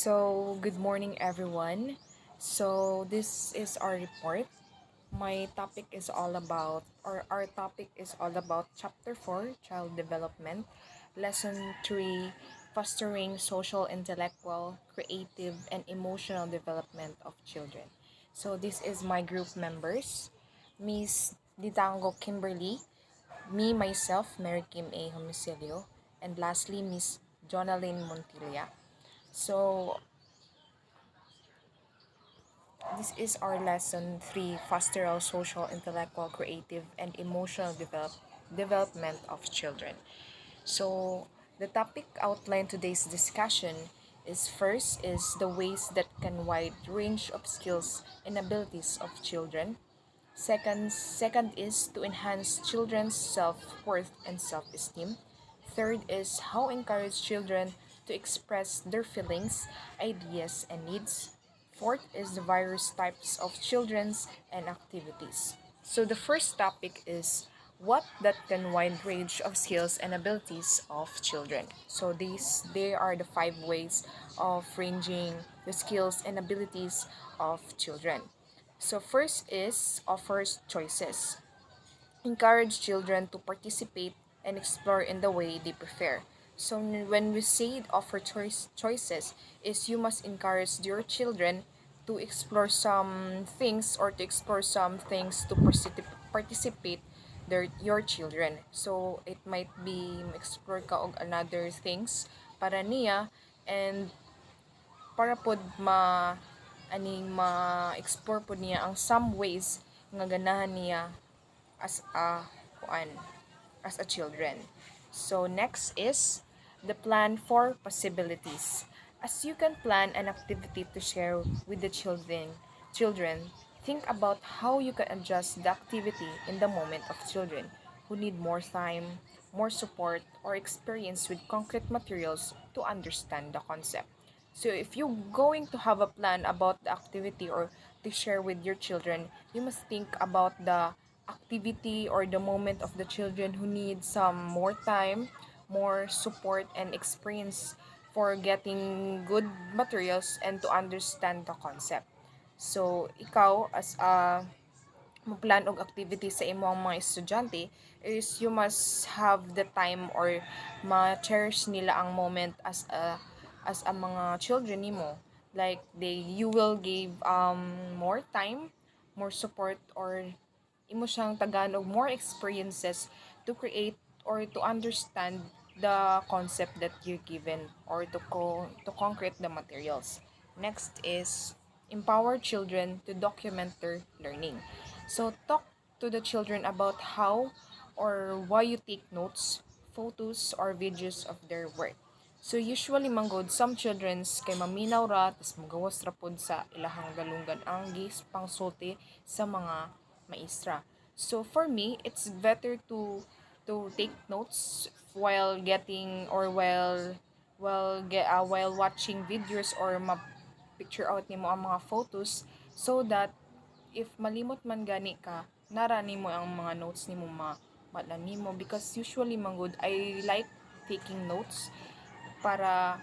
Good morning, everyone. This is our report. My topic is all about, or our topic is all about Chapter 4, Child Development, Lesson 3, Fostering Social, Intellectual, Creative, and Emotional Development of Children. This is my group members, Miss Ditango Kimberly, me, myself, Mary Kim A. Homicilio, and lastly, Miss Jonalyn Montilla. So, this is our lesson 3, Pastoral, Social, Intellectual, Creative, and Emotional Development of Children. The topic outlined today's discussion is first is the ways that can wide range of skills and abilities of children. Second is to enhance children's self-worth and self-esteem. Third is how encourage children to express their feelings, ideas, and needs. Fourth is the various types of children's and activities. So the first topic is what that can wide range of skills and abilities of children. So they are the 5 ways of ranging the skills and abilities of children. So first is offers choices. Encourage children to participate and explore in the way they prefer. So when we say offer choices is you must encourage your children to explore some things or to explore some things to participate your children. So it might be explore ka og another things para niya and para pod ma-explore pod niya ang some ways nga ganahan niya as a kuan as a children. So next is the plan for possibilities. As you can plan an activity to share with the children, think about how you can adjust the activity in the moment of children who need more time, more support, or experience with concrete materials to understand the concept. So if you're going to have a plan about the activity or to share with your children, you must think about the activity or the moment of the children who need some more time, more support and experience for getting good materials and to understand the concept. So ikaw as a plan og activity sa imong mga estudyante is you must have the time or ma-cherish nila ang moment as a mga children nimo, like you will give more time, more support, or imo siyang tagaan og more experiences to create or to understand the concept that you're given or to concrete the materials. Next is empower children to document their learning. So talk to the children about how or why you take notes, photos, or videos of their work. So usually manggod some children's kay maminaw ra tas magawas ra pod sa ilahang dalungan ang gis pangsulti sa mga maestra. So for me, it's better to take notes while getting or while watching videos or picture out nimo ang mga photos so that if malimot man gani ka, nara nimo ang mga notes nimo madlan nimo because usually manggod I like taking notes para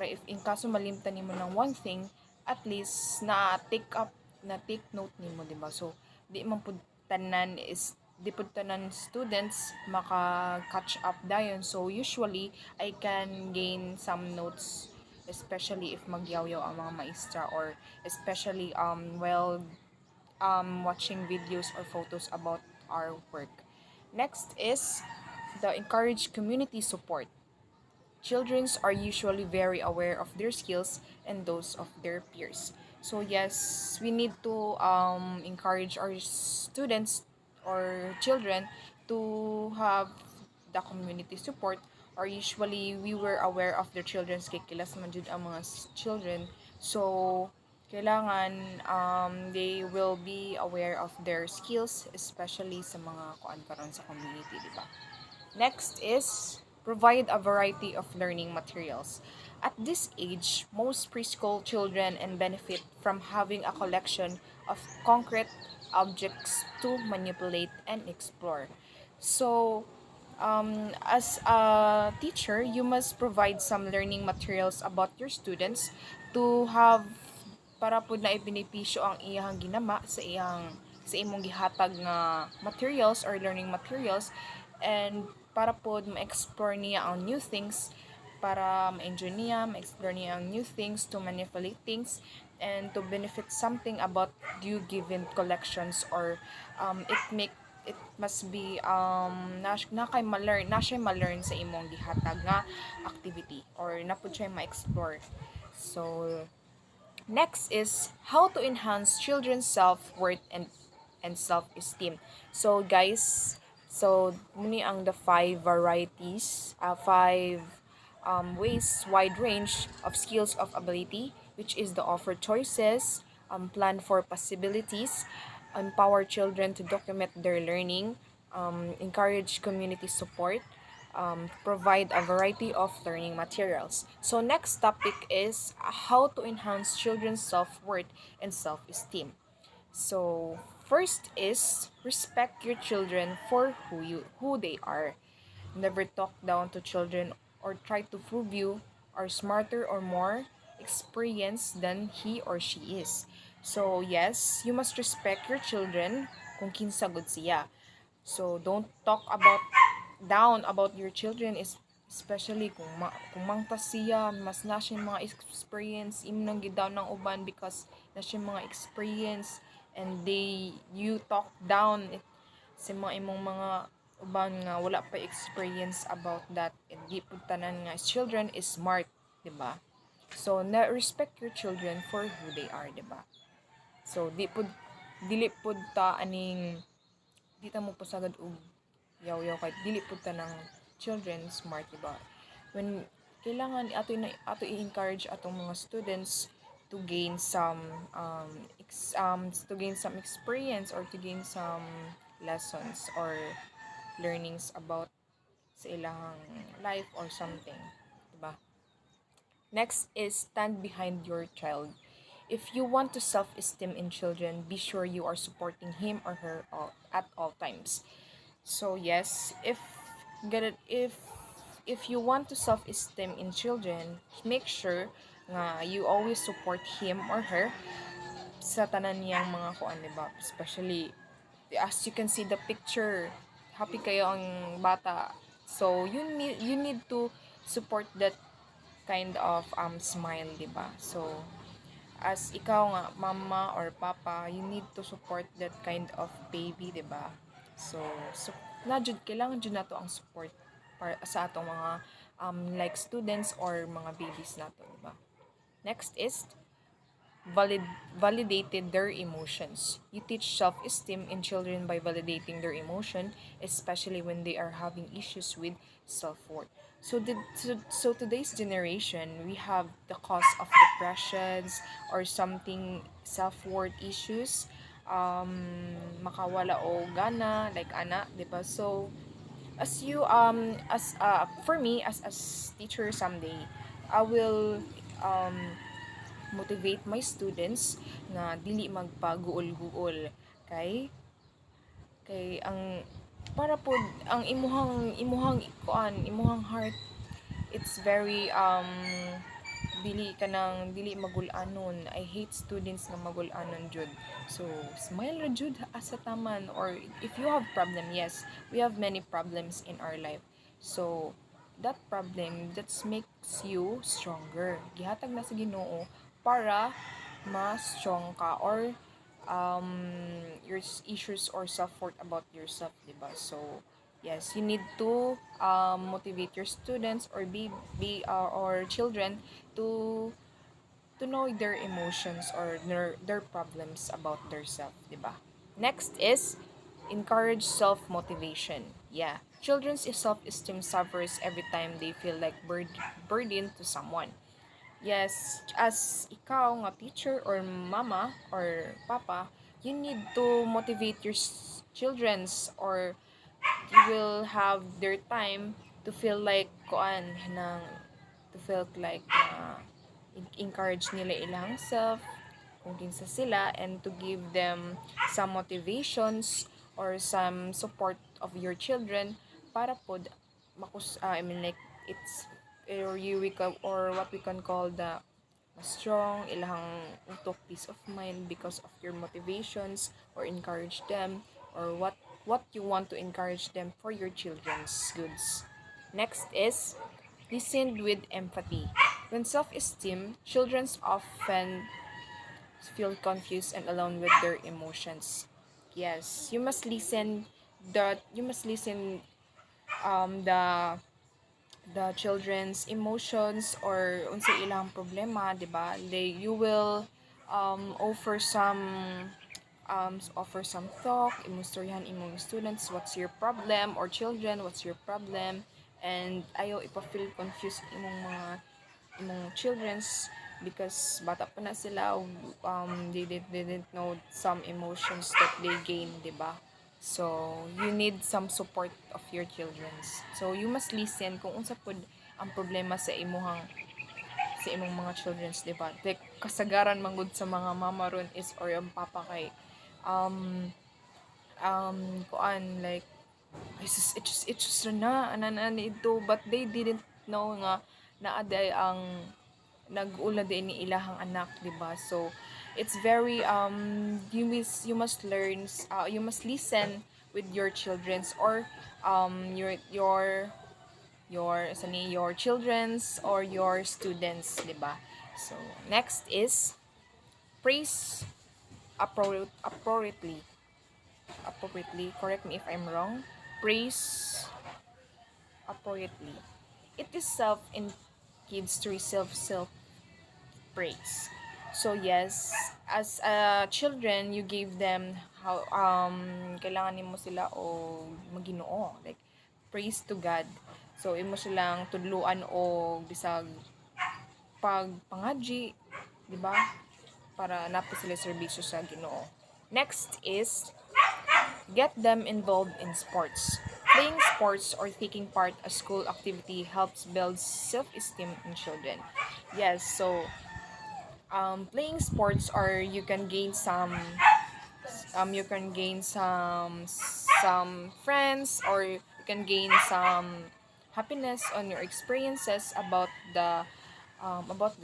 if in kaso malimtan nimo ng one thing, at least na take note nimo, di ba? So di man pud tanan is di pud tanan students maka catch up dayon. So usually I can gain some notes especially if magyaw-yaw ang mga maestra or especially watching videos or photos about our work. Next is the encourage community support. Children are usually very aware of their skills and those of their peers. So yes, we need to encourage our students or children to have the community support or usually we were aware of their children's kikilas man jud ang mga children. So kailangan they will be aware of their skills especially sa mga kuan karon sa community, di ba? Next is provide a variety of learning materials. At this age, most preschool children and benefit from having a collection of concrete objects to manipulate and explore. So, As a teacher, you must provide some learning materials about your students to have para pud na benepisyo ang iyang ginama sa imong gihatag nga materials or learning materials, and para pod ma-explore niya ang new things, para ma-enjoy niya, ma-explore niya ang new things, to manipulate things, and to benefit something about you given collections, or it must be na kay ma-learn na siya ma-learn sa imong gihatag nga activity, or na pud siya ma-explore. So next is how to enhance children's self-worth and self-esteem. So guys, so muni ang the five varieties, five ways, wide range of skills of ability, which is the offer choices, plan for possibilities, empower children to document their learning, encourage community support, provide a variety of learning materials. So next topic is how to enhance children's self-worth and self-esteem. So first is respect your children for who they are. Never talk down to children or try to prove you are smarter or more experienced than he or she is. So yes, you must respect your children kung kinsa gud siya. So don't talk about down about your children, is especially kung mangtas siya, mas na siya mga experience, imo nang gidown ng uban because na siya mga experience, and you talk down sa mga imong mga uban nga wala pa experience about that, and di pud tanan nga children is smart, di ba? So na respect your children for who they are, di ba? So dili pud ta aning di ta mo pasagad og yaw-yaw kay dili pud ta ng children smart, di ba? When kailangan ato i-encourage atong mga students to gain some to gain some experience, or to gain some lessons or learnings about sa ilang life or something, di ba? Next is stand behind your child. If you want to self-esteem in children, be sure you are supporting him or her at all times. So yes, if you want to self-esteem in children, make sure nga you always support him or her sa tanan niyang mga kuan, diba? Especially as you can see the picture, happy kayo ang bata. So you need to support that kind of smile, diba? So as ikaw nga mama or papa, you need to support that kind of baby, diba? So na jud kailangan jud nato ang support para sa atong mga like students or mga babies nato, diba? Next is validated their emotions. You teach self-esteem in children by validating their emotion, especially when they are having issues with self-worth. So today's generation, we have the cause of depressions or something self-worth issues, makawala o gana like ana, di ba? So as you as for me as teacher someday, I will motivate my students na dili magpaguol-guol kay ang para pod ang imuhang heart, it's very dili magul-anon. I hate students nga magul-anon jud. So smile ra jud asa taman, or if you have problem, yes, we have many problems in our life. So that problem that makes you stronger, gihatag na sa Ginoo para mas strong ka, or your issues or self-worth about yourself, diba? So yes, you need to motivate your students or or children to know their emotions or their problems about their self, diba? Next is encourage self-motivation. Yeah, children's self-esteem suffers every time they feel like burden to someone. Yes, as ikaw nga teacher or mama or papa, you need to motivate your children's, or you will have their time to feel like to feel like encourage nila ilang self kung kinsa sila, and to give them some motivations or some support of your children para pod I mean like it's or you we can, or what we can call the strong ilahang utok peace of mind because of your motivations or encourage them or what you want to encourage them for your children's goods. Next is listen with empathy. When self-esteem, children often feel confused and alone with their emotions. Yes, you must listen the children's emotions or unsa ilang problema, 'di ba? You will offer some talk, imustoryahan imong students what's your problem, or children what's your problem, and ayaw ipa-feel confused imong children's because bata pa na sila, they didn't know some emotions that they gain, 'di ba? So you need some support of your children's, so you must listen kung unsa pod ang problema sa imong mga children's, 'di ba? Like kasagaran manggod sa mga mama ron is or ang papa kay um kuan like it's just na anan ito, but they didn't know nga naaday ang nag-ula din ni ilahang anak, 'di ba? So it's very you must listen with your children's or your children's or your students, 'di ba? So next is praise appropriately, correct me if I'm wrong. Praise appropriately. It is self in kids to receive self praise. So yes, as children, you gave them how kailangan nimo sila o Maginoo, like praise to God. So imo silang tudluan o bisag pagpangadji, di ba? Para napo sila serbisyo sa Ginoo. Next is get them involved in sports. Playing sports or taking part a school activity helps build self-esteem in children. Yes, so playing sports or you can gain some friends or you can gain some happiness on your experiences about the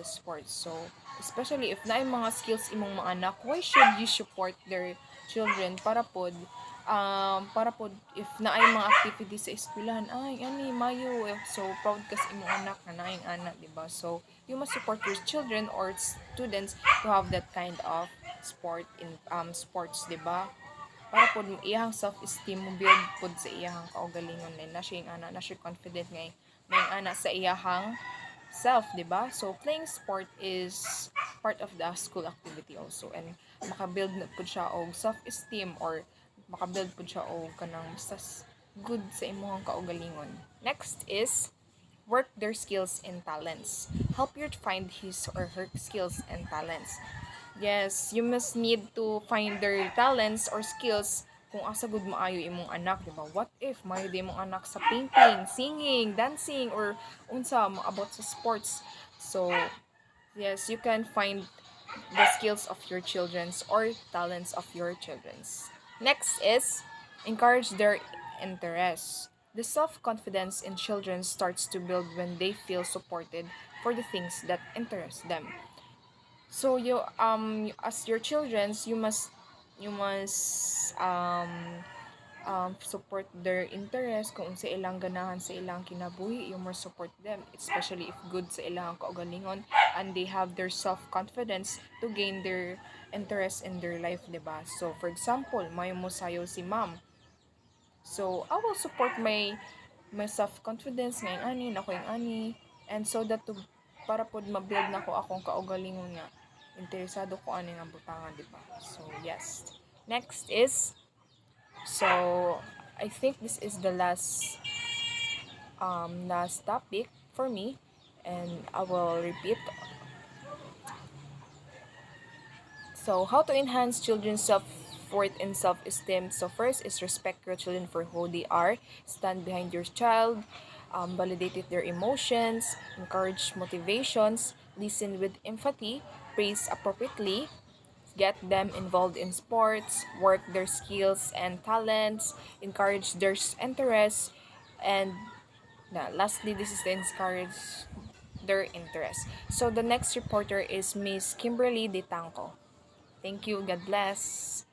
sports. So especially if naay mga skills imong mga anak, why should you support their children para pod if naay mga activities sa eskwelahan, ay ani mayo, so proud ka sa imong anak na naayong anak, di ba? So you must support your children or students to have that kind of sports, di ba? Para pod iyang self-esteem mo build pod sa iyang kaugalingon na siya yung ana na siya confident nga may ana sa iyang self, di ba? So playing sport is part of the school activity also, and makabuild na pud siya og self-esteem or makabuild pud siya og kanang basta good sa imong kaugalingon. Next is work their skills and talents. Help you to find his or her skills and talents. Yes, you must need to find their talents or skills kung asa gud maayo imong anak, di ba? What if maayo di imong anak sa painting, singing, dancing, or unsa about sa sports? So, yes, you can find the skills of your children's or talents of your children's. Next is encourage their interests. The self-confidence in children starts to build when they feel supported for the things that interest them. So as your children's, you must support their interest kung sa ilang ganahan sa ilang kinabuhi, you must support them, especially if good sa ilang kaugalingon and they have their self-confidence to gain their interest in their life, diba? So for example, may mo sayo si ma'am, so I will support my self-confidence ngayong ani, na ko yung ani, and so that to para pod ma-build na ko akong kaugalingon nga interesado ko ani nga butangan, di ba? So yes. Next is, so I think this is the last topic for me, and I will repeat. So how to enhance children's self-worth and self-esteem. So first is respect your children for who they are. Stand behind your child. Validate their emotions. Encourage motivations. Listen with empathy. Praise appropriately. Get them involved in sports. Work their skills and talents. Encourage their interests. And lastly, this is to encourage their interest. So the next reporter is Miss Kimberly De Tanco. Thank you. God bless.